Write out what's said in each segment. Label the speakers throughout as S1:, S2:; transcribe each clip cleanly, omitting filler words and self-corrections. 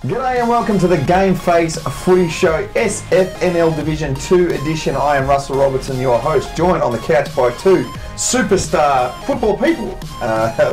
S1: G'day and welcome to the GameFace Footy Show SFNL Division 2 edition. I am Russell Robertson, your host, joined on the couch by two superstar football people.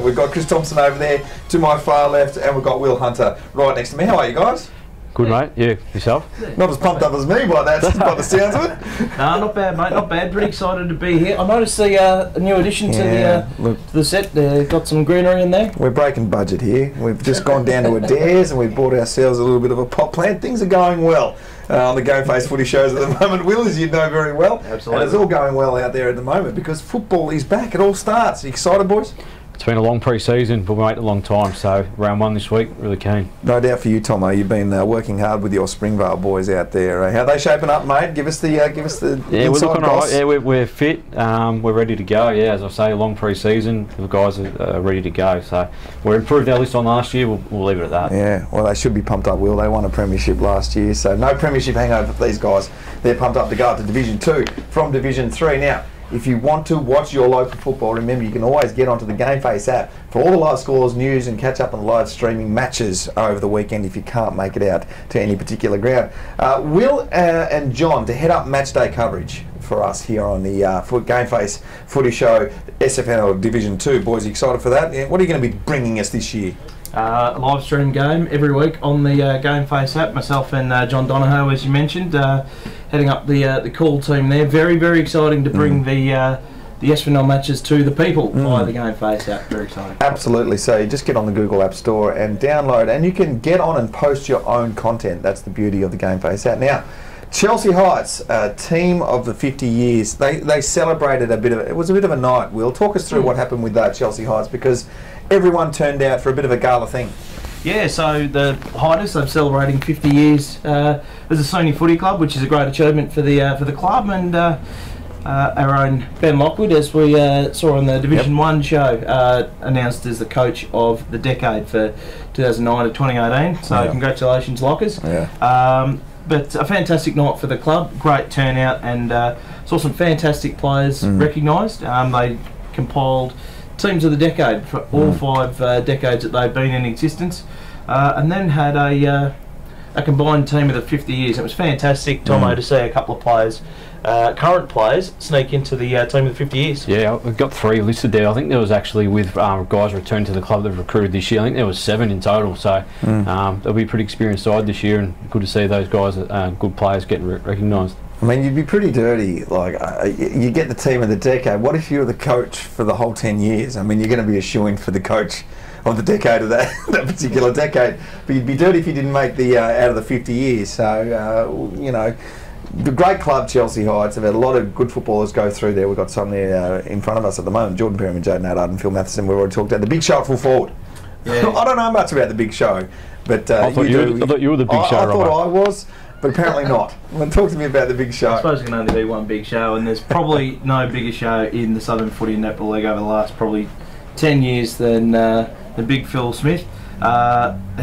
S1: We've got Chris Thompson over there to my far left, and we've got Will Hunter right next to me. How are you guys?
S2: Good, mate. Yeah, yourself?
S1: Not as pumped up as me by the sounds of it.
S3: No, not bad, mate. Not bad. Pretty excited to be here. I noticed the new addition to the set. Got some greenery in there.
S1: We're breaking budget here. We've just gone down to Adair's and we've bought ourselves a little bit of a pot plant. Things are going well on the GameFace Footy shows at the moment. Will, as you know very well.
S3: Absolutely.
S1: And it's all going well out there at the moment because football is back. It all starts. Are you excited, boys?
S2: It's been a long pre-season, but we waited a long time, so round one this week, really keen.
S1: No doubt for you, Tomo. You've been working hard with your Springvale boys out there. How are they shaping up, mate? Give us the
S2: yeah, we're looking all right. Yeah, we're fit. We're ready to go. Yeah, as I say, a long pre-season. The guys are ready to go. So we're improved our list on last year. We'll leave it at that.
S1: Yeah, well, they should be pumped up, Will. They won a premiership last year, so no premiership hangover for these guys. They're pumped up to go up to Division 2 from Division 3 now. If you want to watch your local football, remember you can always get onto the GameFace app for all the live scores, news, and catch up on live streaming matches over the weekend if you can't make it out to any particular ground. Will and John to head up match day coverage for us here on the GameFace Footy Show SFNL Division 2. Boys, are you excited for that? What are you going to be bringing us this year?
S3: A live stream game every week on the GameFace app. Myself and John Donohoe, as you mentioned, heading up the call team there. Very, very exciting to bring the SFNL matches to the people via the GameFace app. Very exciting.
S1: Absolutely. So you just get on the Google App Store and download, and you can get on and post your own content. That's the beauty of the GameFace app. Now, Chelsea Heights, team of the 50 years, they celebrated it was a bit of a night. Will, talk us through what happened with Chelsea Heights, because everyone turned out for a bit of a gala thing.
S3: Yeah, so the Hiders, they're celebrating 50 years as a senior footy club, which is a great achievement for the club, and our own Ben Lockwood, as we saw on the Division 1 show, announced as the coach of the decade for 2009 to 2018. So congratulations, Lockers.
S1: Yeah.
S3: But a fantastic night for the club, great turnout, and saw some fantastic players recognised. They compiled teams of the decade for all 5 decades that they've been in existence, and then had a combined team of the 50 years. It was fantastic, Tomo, to see a couple of players, current players, sneak into the team of the 50 years.
S2: Yeah, we've got 3 listed there. I think there was actually, with guys returned to the club that have recruited this year, I think there was 7 in total. So they'll be a pretty experienced side this year, and good to see those guys, good players, getting recognised.
S1: I mean, you'd be pretty dirty. Like, you get the team of the decade. What if you were the coach for the whole 10 years? I mean, you're going to be a shoo-in for the coach of the decade of that particular decade. But you'd be dirty if you didn't make the out of the 50 years. So, you know, the great club, Chelsea Heights, have had a lot of good footballers go through there. We've got some there in front of us at the moment. Jordan Perriman, Jaden Haddad and Phil Matheson, we've already talked about. The Big Show at full forward. Yeah. I don't know much about the Big Show, but
S2: I thought you were the Big Show,
S1: I thought I was. But apparently not. Well, talk to me about the Big Show.
S3: I suppose there can only be one Big Show, and there's probably no bigger show in the Southern Footy and Netball League over the last probably 10 years than the Big Phil Smith.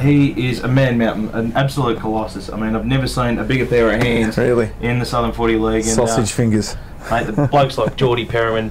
S3: He is a man mountain, an absolute colossus. I mean, I've never seen a bigger pair of hands in the Southern Footy League.
S1: Sausage fingers.
S3: Mate, the blokes like Geordie Perriman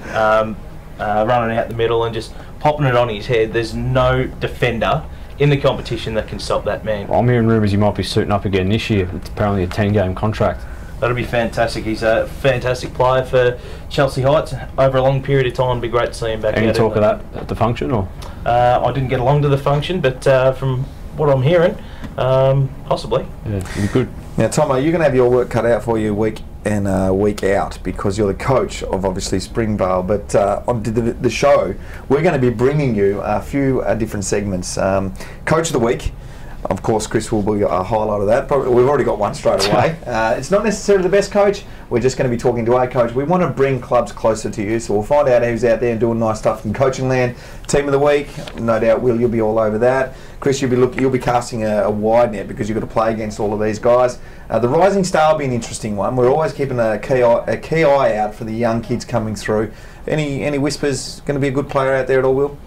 S3: running out the middle and just popping it on his head. There's no defender in the competition that can stop that man.
S2: I'm hearing rumours he might be suiting up again this year. It's apparently a 10-game contract.
S3: That'll be fantastic. He's a fantastic player for Chelsea Heights over a long period of time. It'd be great to see him back out.
S2: Any talk of that at the function, or?
S3: I didn't get along to the function, but from what I'm hearing, possibly.
S2: Yeah, it'd be good.
S1: Now, Tomo, you're going to have your work cut out for you week in, week out, because you're the coach of obviously Springvale. But on the show, we're going to be bringing you a few different segments. Coach of the Week. Of course, Chris will be a highlight of that. Probably, we've already got one straight away. It's not necessarily the best coach. We're just going to be talking to a coach. We want to bring clubs closer to you, so we'll find out who's out there and doing nice stuff in coaching land. Team of the week, no doubt, Will, you'll be all over that. Chris, you'll be casting a wide net because you've got to play against all of these guys. The Rising Star will be an interesting one. We're always keeping a key eye out for the young kids coming through. Any whispers? Going to be a good player out there at all, Will?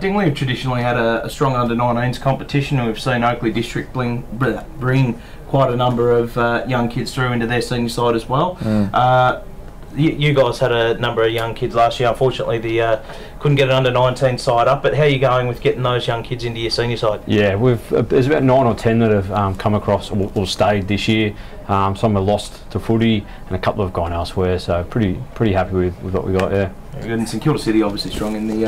S3: Dingley have traditionally had a strong under-19s competition, and we've seen Oakley District bring quite a number of young kids through into their senior side as well. You guys had a number of young kids last year. Unfortunately, the couldn't get an under-19 side up. But how are you going with getting those young kids into your senior side?
S2: Yeah, there's about 9 or 10 that have come across or stayed this year. Some are lost to footy, and a couple have gone elsewhere. So pretty happy with what we got there.
S3: And St Kilda City obviously strong in the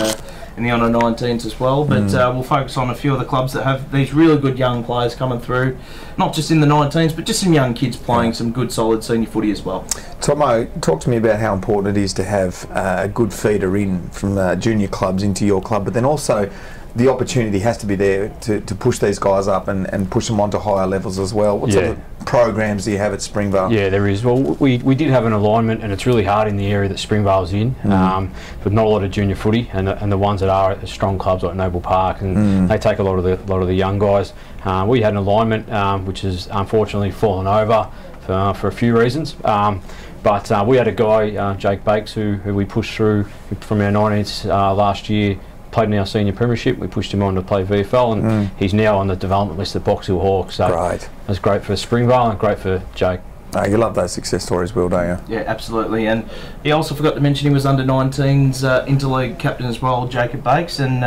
S3: under-19s as well, but we'll focus on a few of the clubs that have these really good young players coming through, not just in the 19s, but just some young kids playing some good solid senior footy as well.
S1: Tomo, talk to me about how important it is to have a good feeder in from junior clubs into your club, but then also the opportunity has to be there to push these guys up and push them onto higher levels as well. What sort of programs do you have at Springvale?
S2: Yeah, there is. Well, we did have an alignment, and it's really hard in the area that Springvale's in, with not a lot of junior footy, and the ones that are at strong clubs like Noble Park, and they take a lot of the young guys. We had an alignment which has unfortunately fallen over for a few reasons. But we had a guy, Jake Bakes, who we pushed through from our 19s last year. Played in our senior premiership. We pushed him on to play VFL, and he's now on the development list at Box Hill Hawks. So that's great for Springvale and great for Jake.
S1: You love those success stories, Will, don't you?
S3: Yeah, absolutely. And he also forgot to mention he was under-19s interleague captain as well, Jacob Bakes, and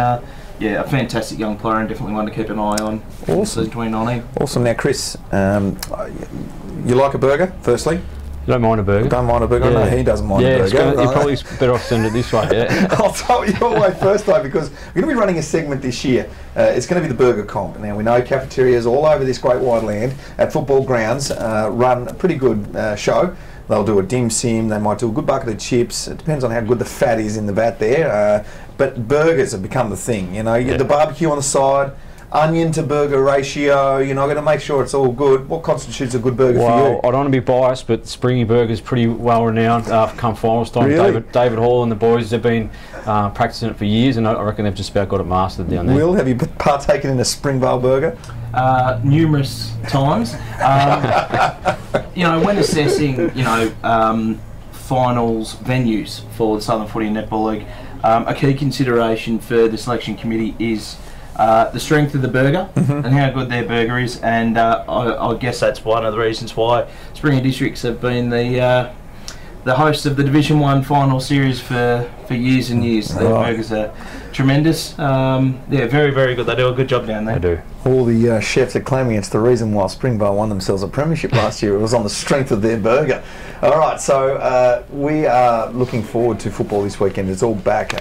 S3: yeah, a fantastic young player and definitely one to keep an eye on.
S1: Awesome.
S3: 2019.
S1: Awesome. Now, Chris, you like a burger, firstly?
S2: You don't mind a burger?
S1: Don't mind a burger?
S2: Yeah.
S1: No, he doesn't mind a burger.
S2: You're probably better off sending it this way, yeah.
S1: I'll tell you your way first, though, because we're going to be running a segment this year. It's going to be the Burger Comp. Now, we know cafeterias all over this great wide land at football grounds run a pretty good show. They'll do a dim sim, they might do a good bucket of chips. It depends on how good the fat is in the vat there. But burgers have become the thing. You know, you get the barbecue on the side, onion to burger ratio, you know, got to make sure it's all good. What constitutes a good burger for you?
S2: I don't want to be biased, but Springy Burger's pretty well renowned come finals time.
S1: Really?
S2: David Hall and the boys have been practicing it for years, and I reckon they've just about got it mastered down there.
S1: Will, have you partaken in a Springvale burger?
S3: Numerous times. You know, when assessing, you know, finals venues for the Southern Footy and Netball League, a key consideration for the selection committee is the strength of the burger and how good their burger is, and I guess that's one of the reasons why Springer Districts have been the host of the Division 1 final series for years and years. Their burgers are tremendous. Yeah, very, very good. They do a good job down there.
S2: They do.
S1: All the chefs are claiming it's the reason why Springvale won themselves a premiership last year. It was on the strength of their burger. All right, so we are looking forward to football this weekend. It's all back.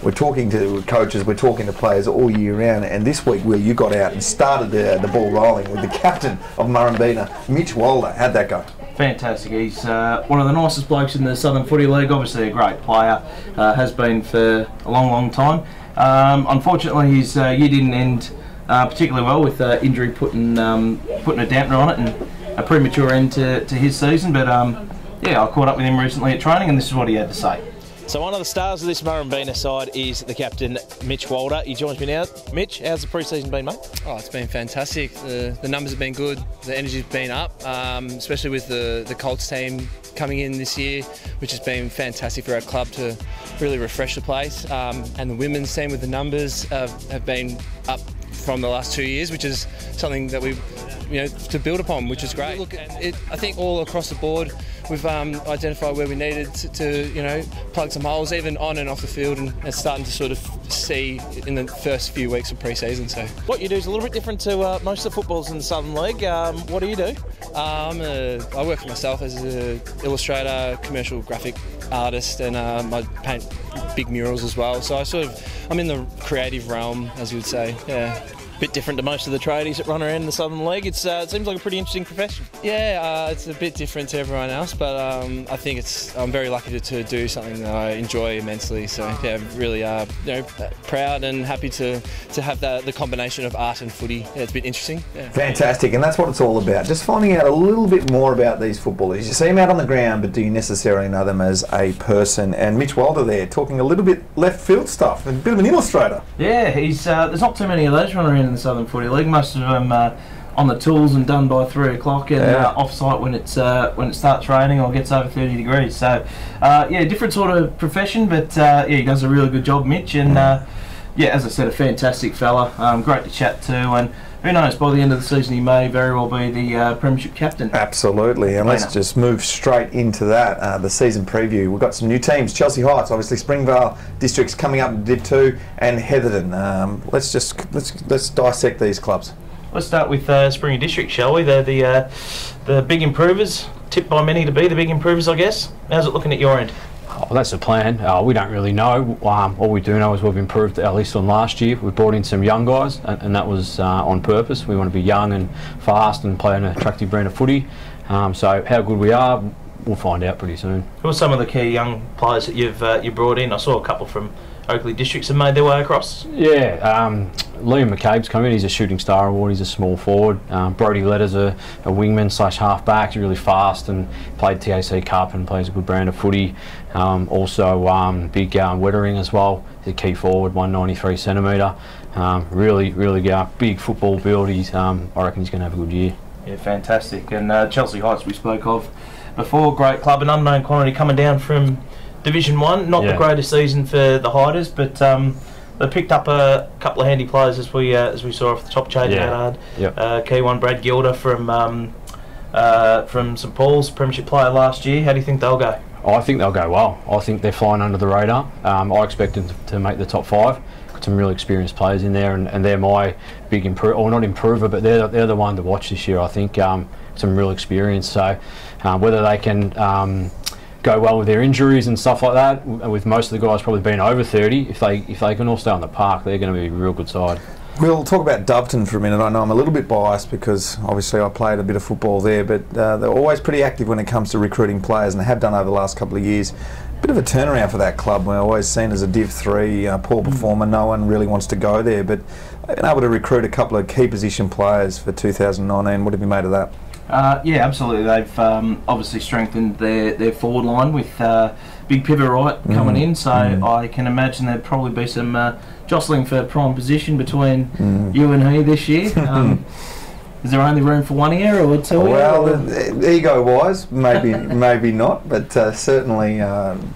S1: We're talking to coaches, we're talking to players all year round, and this week, Will, you got out and started the ball rolling with the captain of Murrumbina, Mitch Walder. How'd that go?
S3: Fantastic. He's one of the nicest blokes in the Southern Footy League, obviously a great player, has been for a long, long time. Unfortunately, his year didn't end particularly well, with injury putting a dampener on it and a premature end to his season, but yeah, I caught up with him recently at training, and this is what he had to say.
S4: So one of the stars of this Murrumbina side is the captain, Mitch Walder. He joins me now. Mitch, how's the pre-season been, mate?
S5: Oh, it's been fantastic. The numbers have been good. The energy's been up, especially with the Colts team coming in this year, which has been fantastic for our club to really refresh the place. And the women's team with the numbers have been up from the last 2 years, which is something that we've, you know, to build upon, which is great. Look, I think all across the board, we've identified where we needed to, you know, plug some holes, even on and off the field, and it's starting to sort of see in the first few weeks of pre-season. So
S4: what you do is a little bit different to most of the footballers in the Southern League. What do you do?
S5: I work for myself as an illustrator, commercial graphic artist, and I paint big murals as well. So I'm in the creative realm, as you would say. Yeah.
S4: Bit different to most of the tradies that run around in the Southern League. It seems like a pretty interesting profession.
S5: Yeah, it's a bit different to everyone else, but I think I'm very lucky to do something that I enjoy immensely. So yeah, really proud and happy to have the combination of art and footy. Yeah, it's been interesting. Yeah.
S1: Fantastic, and that's what it's all about. Just finding out a little bit more about these footballers. You see them out on the ground, but do you necessarily know them as a person? And Mitch Walder there, talking a little bit left field stuff, a bit of an illustrator.
S3: Yeah, he's there's not too many of those running around in the Southern Footy League. Most of them on the tools and done by 3 o'clock, and off-site when it starts raining or gets over 30 degrees. So yeah, different sort of profession, but yeah, he does a really good job, Mitch, and yeah, as I said, a fantastic fella, great to chat to, and who knows, by the end of the season he may very well be the Premiership captain.
S1: Absolutely, and let's just move straight into that, the season preview. We've got some new teams. Chelsea Heights, obviously Springvale District's coming up in Div 2, and Heatherton. Let's dissect these clubs.
S3: Let's start with Springy District, shall we? They're the big improvers, tipped by many to be the big improvers, I guess. How's it looking at your end?
S2: Oh, that's the plan. We don't really know. All we do know is we've improved our list on last year. We brought in some young guys, and that was on purpose. We want to be young and fast and play an attractive brand of footy. So how good we are, we'll find out pretty soon.
S3: Who are some of the key young players that you brought in? I saw a couple from Oakley Districts have made their way across.
S2: Yeah, Liam McCabe's come in. He's a shooting star award. He's a small forward. Brody Letter's a wingman / half-back. He's really fast and played TAC Cup and plays a good brand of footy. Also, big Wettering as well. He's a key forward, 193 centimetre. Really big football build. I reckon he's going to have a good year.
S3: Yeah, fantastic. And Chelsea Heights we spoke of before. Great club, an unknown quantity coming down from Division 1, not the greatest season for the Hiders, but they picked up a couple of handy players as we saw off the top. Jaden Haddard, key one, Brad Gilder from St Paul's, Premiership player last year. How do you think they'll go?
S2: I think they'll go well. I think they're flying under the radar. I expect them to make the top 5. Got some really experienced players in there, and they're my big improver, but they're the one to watch this year. I think some real experience. So whether they can go well with their injuries and stuff like that, with most of the guys probably being over 30, if they can all stay on the park, they're going to be a real good side.
S1: We'll talk about Doveton for a minute. I know I'm a little bit biased because obviously I played a bit of football there, but they're always pretty active when it comes to recruiting players, and they have done over the last couple of years. Bit of a turnaround for that club. We're always seen as a Div 3 poor performer. No one really wants to go there, but they've been able to recruit a couple of key position players for 2019. What have you made of that?
S3: Yeah, absolutely. They've obviously strengthened their forward line with big pivot right coming in, so I can imagine there'd probably be some jostling for prime position between you and he this year. Is there only room for one ear or two?
S1: Well, ego-wise, maybe not, but certainly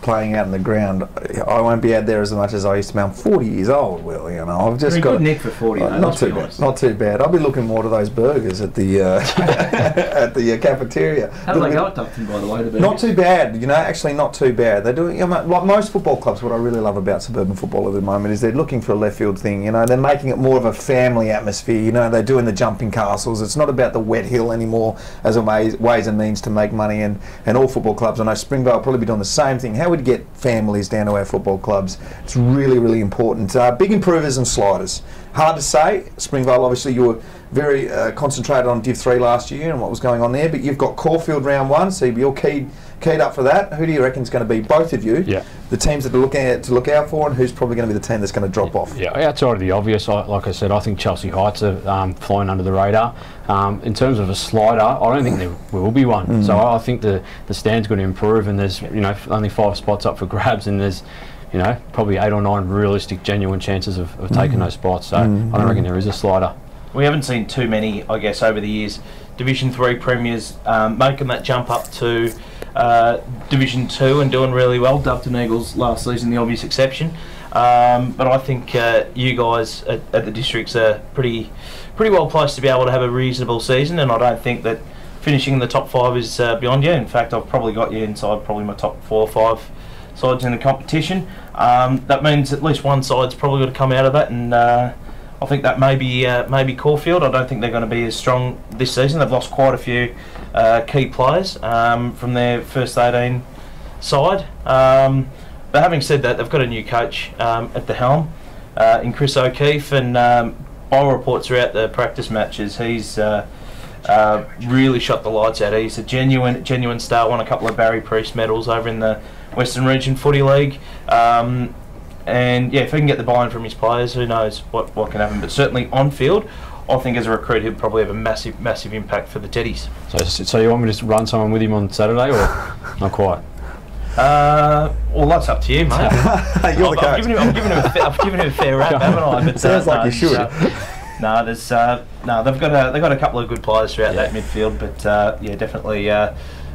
S1: playing out in the ground, I won't be out there as much as I used to be. I'm 40 years old, Will. You know, I've just got
S3: good nick for 40.
S1: Not too bad. Not too bad. I'll be looking more to those burgers at the at the cafeteria.
S3: How do they go at Doveton, by the way?
S1: Not too bad. You know, actually not too bad. They're doing, you know, like most football clubs. What I really love about suburban football at the moment is they're looking for a left field thing. You know, they're making it more of a family atmosphere. You know, they're doing the jumping castles. It's not about the wet hill anymore as a ways and means to make money, and all football clubs, I know Springvale will probably be doing the same thing. How would you get families down to our football clubs? It's really, really important. Big improvers and sliders. Hard to say. Springvale, obviously you were very concentrated on Div 3 last year and what was going on there, but you've got Caulfield round 1, so you're keyed up for that. Who do you reckon is going to be, both of you, the teams that are to look out for, and who's probably going to be the team that's going to drop off? Yeah,
S2: outside of the obvious, like I said, I think Chelsea Heights are flying under the radar. In terms of a slider, I don't think there will be one. So I think the stand's going to improve, and there's only 5 spots up for grabs, and there's probably 8 or 9 realistic, genuine chances of taking those spots. So I don't reckon there is a slider.
S3: We haven't seen too many, I guess, over the years, Division 3 premiers making that jump up to Division 2 and doing really well. Doveton Eagles last season, the obvious exception. But I think you guys at the districts are pretty well placed to be able to have a reasonable season, and I don't think that finishing in the top 5 is beyond you. In fact, I've probably got you inside probably my top 4 or 5 sides in the competition. That means at least one side's probably got to come out of that, and I think that maybe Caulfield. I don't think they're going to be as strong this season. They've lost quite a few key players from their first 18 side. But having said that, they've got a new coach at the helm in Chris O'Keefe, and by reports throughout the practice matches, he's really shot the lights out. He's a genuine star. Won a couple of Barry Priest medals over in the Western Region Footy League. And yeah, if he can get the buy-in from his players, who knows what can happen. But certainly on field, I think as a recruit he'll probably have a massive impact for the Teddies.
S2: So you want me to just run someone with him on Saturday, or not quite?
S3: Well, that's up to you, mate.
S1: You're the coach.
S3: I've given him a fair rap, haven't I? But,
S1: sounds like you should.
S3: They've got a couple of good players throughout that midfield, but yeah, definitely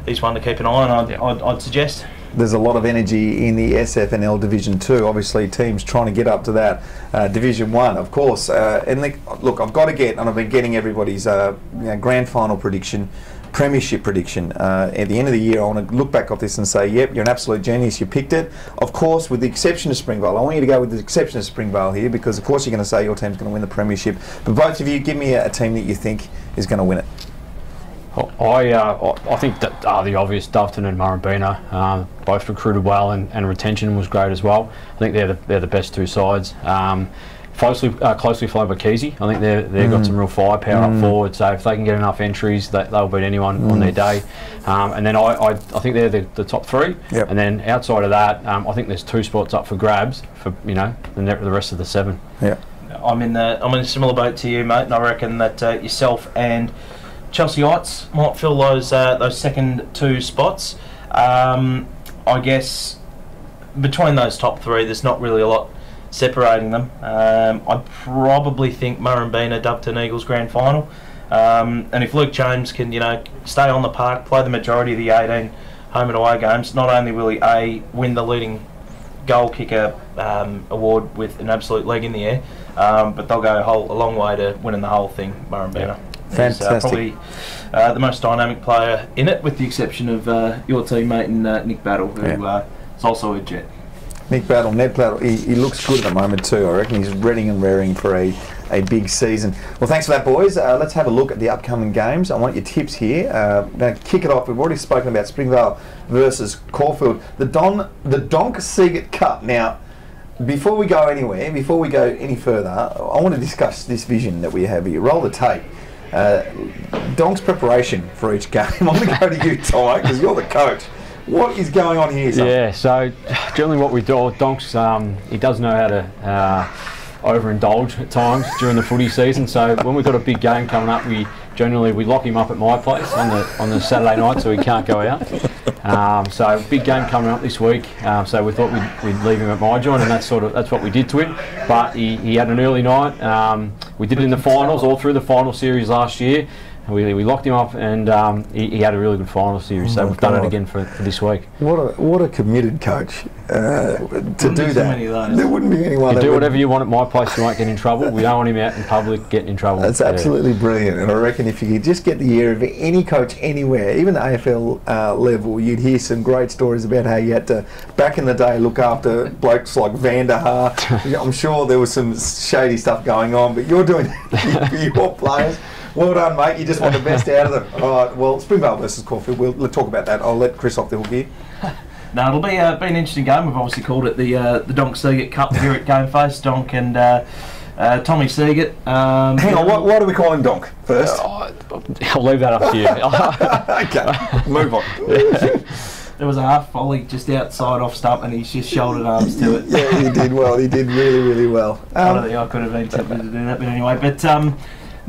S3: he's one to keep an eye on. I'd suggest.
S1: there's a lot of energy in the SFNL Division 2. Obviously, teams trying to get up to that Division 1, of course. And look, I've got to get, and I've been getting everybody's grand final prediction, premiership prediction. At the end of the year, I want to look back at this and say, yep, you're an absolute genius, you picked it. Of course, with the exception of Springvale. I want you to go with the exception of Springvale here, because of course you're going to say your team's going to win the premiership. But both of you, give me a team that you think is going to win it.
S2: I think that the obvious, Doveton and Murrumbeena, both recruited well, and retention was great as well. I think they're the best two sides. Closely followed by Keezy. I think they've got some real firepower up forward. So if they can get enough entries, they'll beat anyone on their day. And then I think they're the top three.
S1: Yep.
S2: And then outside of that, I think there's 2 spots up for grabs for the rest of the 7.
S1: Yeah.
S3: I'm in a similar boat to you, mate, and I reckon that yourself and Chelseaites might fill those second 2 spots. I guess between those top 3, there's not really a lot separating them. I probably think Murrumbeena, Doveton Eagles grand final. And if Luke James can, stay on the park, play the majority of the 18 home and away games, not only will he win the leading goal kicker award with an absolute leg in the air, but they'll go a long way to winning the whole thing, Murrumbeena.
S1: Fantastic.
S3: Probably the most dynamic player in it, with the exception of your teammate and Nick Battle, who is also a Jet.
S1: Ned Battle, he looks good at the moment too. I reckon he's ready and raring for a big season. Well, thanks for that, boys. Let's have a look at the upcoming games. I want your tips here. I'm going to kick it off. We've already spoken about Springvale versus Caulfield. The Donk Seagate Cup. Now, before we go any further, I want to discuss this vision that we have here. Roll the tape. Donk's preparation for each game. I'm going to go to you, Ty, because you're the coach. What is going on here, son?
S2: Yeah, so generally what we do, Donks, he does know how to overindulge at times during the footy season. So when we've got a big game coming up, we lock him up at my place on the Saturday night, so he can't go out. So big game coming up this week. So we thought we'd leave him at my joint, and that's what we did to him. But he had an early night. We did it in the finals, all through the final series last year. We locked him up, and he had a really good final series. So we've done it again for this week.
S1: What a committed coach to do that. There wouldn't be anyone.
S2: You do whatever you want at my place, you won't get in trouble. We don't want him out in public getting in trouble.
S1: That's absolutely brilliant, and I reckon if you could just get the ear of any coach anywhere, even the AFL level, you'd hear some great stories about how you had to, back in the day, look after blokes like Van der Haar. I'm sure there was some shady stuff going on, but you're doing it for your players. Well done, mate. You just want the best out of them. All right, well, Springvale versus Caulfield, we'll talk about that. I'll let Chris off the hook here.
S3: No, it'll be an interesting game. We've obviously called it the Donk Seagate Cup here at GameFace. Donk and Tommy Seagate.
S1: Hang on, why do we call him Donk first?
S2: I'll leave that up to you.
S1: Okay, move on.
S3: There was a half volley just outside off stump, and he's just shouldered arms to it.
S1: Yeah, he did well. He did really, really well.
S3: I don't think I could have been tempted to do that, but anyway. But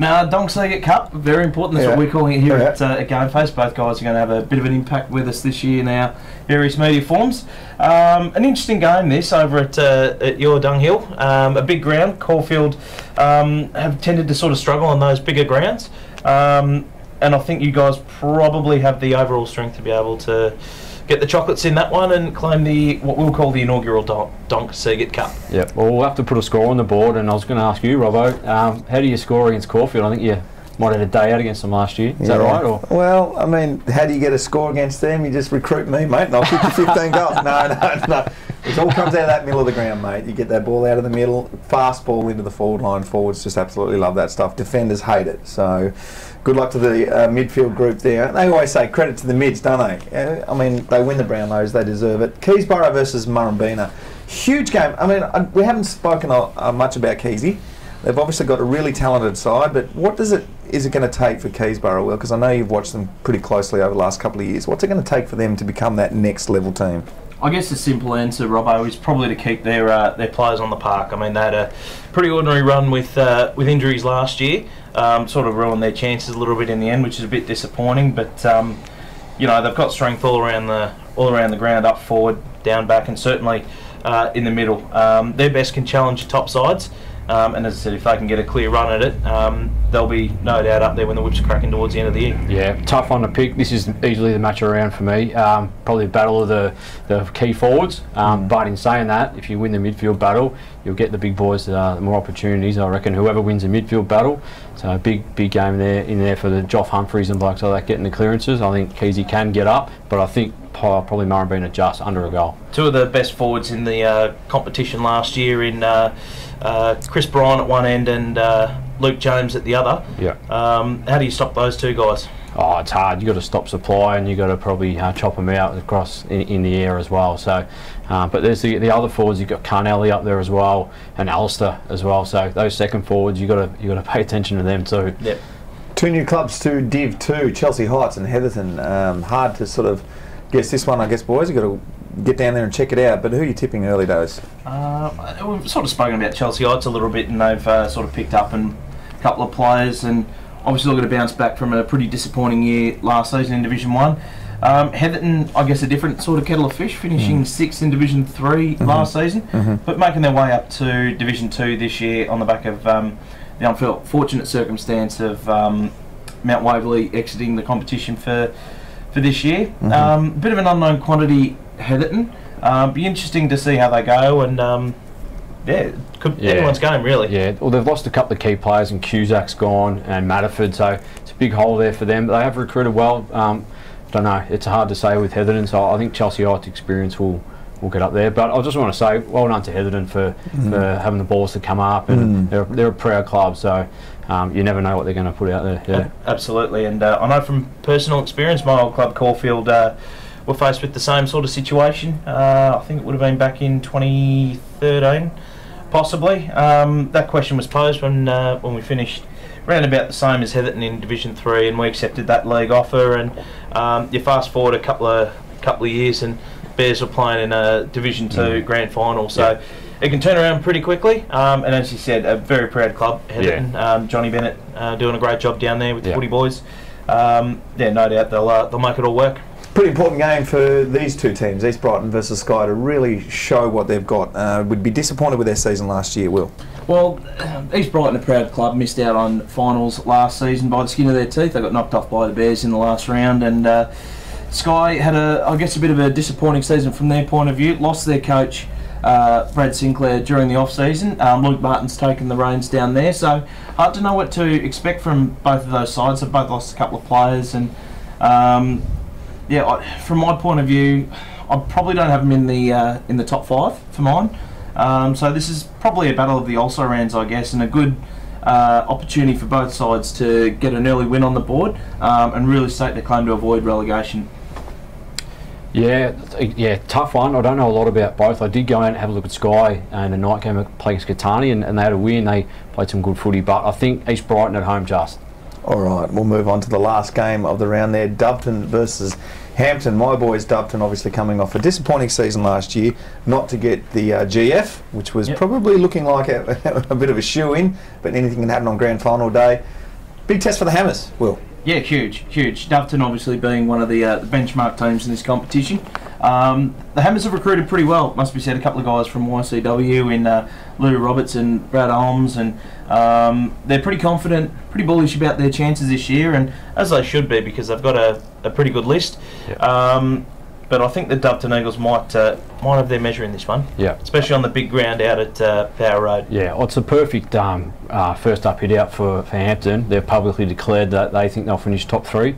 S3: now, Donk Seagate Cup, very important. That's what we're calling it here at GameFace. Both guys are going to have a bit of an impact with us this year in our various media forms. An interesting game this over at your Dunghill. A big ground. Caulfield have tended to sort of struggle on those bigger grounds. And I think you guys probably have the overall strength to be able to get the chocolates in that one and claim what we'll call the inaugural Donk Seagate Cup.
S2: Yep, well, we'll have to put a score on the board, and I was going to ask you, Robbo, how do you score against Caulfield? I think you might have had a day out against them last year. Is that right? Or?
S1: Well, I mean, how do you get a score against them? You just recruit me, mate, and I'll kick you 15 goals. No. It all comes out of that middle of the ground, mate. You get that ball out of the middle, fast ball into the forward line. Forwards just absolutely love that stuff. Defenders hate it. So good luck to the midfield group there. They always say credit to the mids, don't they? I mean, they win the Brownlows, they deserve it. Keysborough versus Murrumbeena. Huge game. I mean, we haven't spoken much about Keysy. They've obviously got a really talented side, but what is it going to take for Keysborough? Well, because I know you've watched them pretty closely over the last couple of years. What's it going to take for them to become that next level team?
S3: I guess the simple answer, Robbo, is probably to keep their players on the park. I mean, they had a pretty ordinary run with injuries last year, sort of ruined their chances a little bit in the end, which is a bit disappointing. But you know, they've got strength all around the ground, up forward, down back, and certainly in the middle. Their best can challenge top sides. And as I said, if they can get a clear run at it, they'll be no doubt up there when the whips are cracking towards the end of the year.
S2: Yeah, tough one to pick. This is easily the match around for me. Probably a battle of the key forwards. But in saying that, if you win the midfield battle, you'll get the big boys more opportunities. I reckon whoever wins the midfield battle, so a big game there in there for the Joff Humphreys and blokes like that getting the clearances. I think Keezy can get up, but I think probably Murrumbeena just under a goal.
S3: Two of the best forwards in the competition last year in Chris Bryan at one end and Luke James at the other.
S2: Yeah.
S3: How do you stop those two guys?
S2: Oh, it's hard. You've got to stop supply and you've got to probably chop them out across in the air as well. So, but there's the other forwards. You've got Carnelli up there as well and Alistair as well. So those second forwards, you've got to pay attention to them too.
S3: Yep.
S1: Two new clubs to Div 2, Chelsea Heights and Heatherton. Hard to sort of guess this one, I guess, boys. You've got to get down there and check it out. But who are you tipping early days?
S3: We've sort of spoken about Chelsea Heights a little bit, and they've sort of picked up a couple of players, and obviously looking to bounce back from a pretty disappointing year last season in Division 1. Heatherton, I guess, a different sort of kettle of fish, finishing 6th in Division 3 last season, but making their way up to Division 2 this year on the back of the unfortunate circumstance of Mount Waverley exiting the competition for this year. Bit of an unknown quantity, Heatherton. Be interesting to see how they go, and anyone's game really. Yeah,
S2: well, they've lost a couple of key players, and Cusack's gone, and Matterford, so it's a big hole there for them. But they have recruited well. Don't know, it's hard to say with Heatherton, so I think Chelsea Heights experience will get up there. But I just want to say, well done to Heatherton for having the balls to come up, and they're a proud club, so you never know what they're going to put out there. Yeah,
S3: absolutely. And I know from personal experience, my old club Caulfield were faced with the same sort of situation. I think it would have been back in 2013, possibly. That question was posed when we finished around about the same as Heatherton in Division 3, and we accepted that league offer. And you fast forward a couple of years, and Bears were playing in a Division 2 grand final, so it can turn around pretty quickly. And as you said, a very proud club, Heatherton. Johnny Bennett doing a great job down there with the footy boys. No doubt they'll make it all work.
S1: Pretty important game for these two teams, East Brighton versus Sky, to really show what they've got. Would be disappointed with their season last year, Will. Well,
S3: East Brighton, a proud club, missed out on finals last season by the skin of their teeth. They got knocked off by the Bears in the last round, and Sky had I guess a bit of a disappointing season from their point of view. Lost their coach, Brad Sinclair, during the off-season. Luke Martin's taken the reins down there, so hard to know what to expect from both of those sides. They've both lost a couple of players, and from my point of view, I probably don't have them in the top 5 for mine. So this is probably a battle of the also-rans, I guess, and a good opportunity for both sides to get an early win on the board and really stake their claim to avoid relegation.
S2: Yeah, tough one. I don't know a lot about both. I did go out and have a look at Sky and the night game playing Skatani, and they had a win. They played some good footy, but I think East Brighton at home just.
S1: All right, we'll move on to the last game of the round there, Doveton versus Hampton. My boys Doveton obviously coming off a disappointing season last year, not to get the GF, which was probably looking like a bit of a shoe-in, but anything can happen on grand final day. Big test for the Hammers, Will.
S3: Yeah, huge. Doveton obviously being one of the benchmark teams in this competition. The Hammers have recruited pretty well, must be said. A couple of guys from YCW in Lou Roberts and Brad Holmes, and they're pretty confident, pretty bullish about their chances this year, and as they should be, because they've got a pretty good list. But I think the Doveton Eagles might have their measure in this one. Especially on the big ground out at Power Road.
S2: Yeah, well, it's a perfect first up hit out for Hampton. They've publicly declared that they think they'll finish top 3.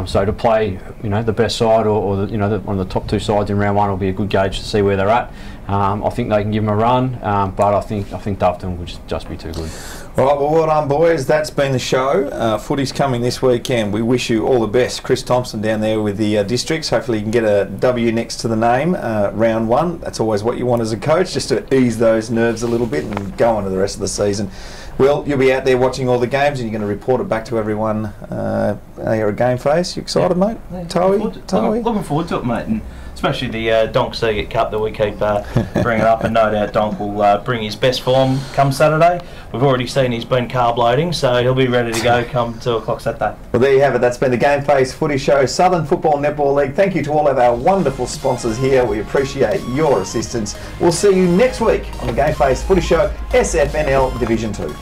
S2: So to play, the best side or one of the top 2 sides in round 1 will be a good gauge to see where they're at. I think they can give them a run, but I think Doveton would just be too good.
S1: All right, well done, boys. That's been the show. Footy's coming this weekend. We wish you all the best. Chris Thompson down there with the districts. Hopefully you can get a W next to the name, round 1. That's always what you want as a coach, just to ease those nerves a little bit and go on to the rest of the season. Will, you'll be out there watching all the games, and you're going to report it back to everyone You're a GameFace. You excited, mate?
S3: Looking forward to it, mate. And especially the Donk Circuit Cup that we keep bringing up, and no doubt Donk will bring his best form come Saturday. We've already seen he's been carb loading, so he'll be ready to go come 2 o'clock Saturday.
S1: Well, there you have it. That's been the GameFace Footy Show, Southern Football Netball League. Thank you to all of our wonderful sponsors here. We appreciate your assistance. We'll see you next week on the GameFace Footy Show, SFNL Division 2.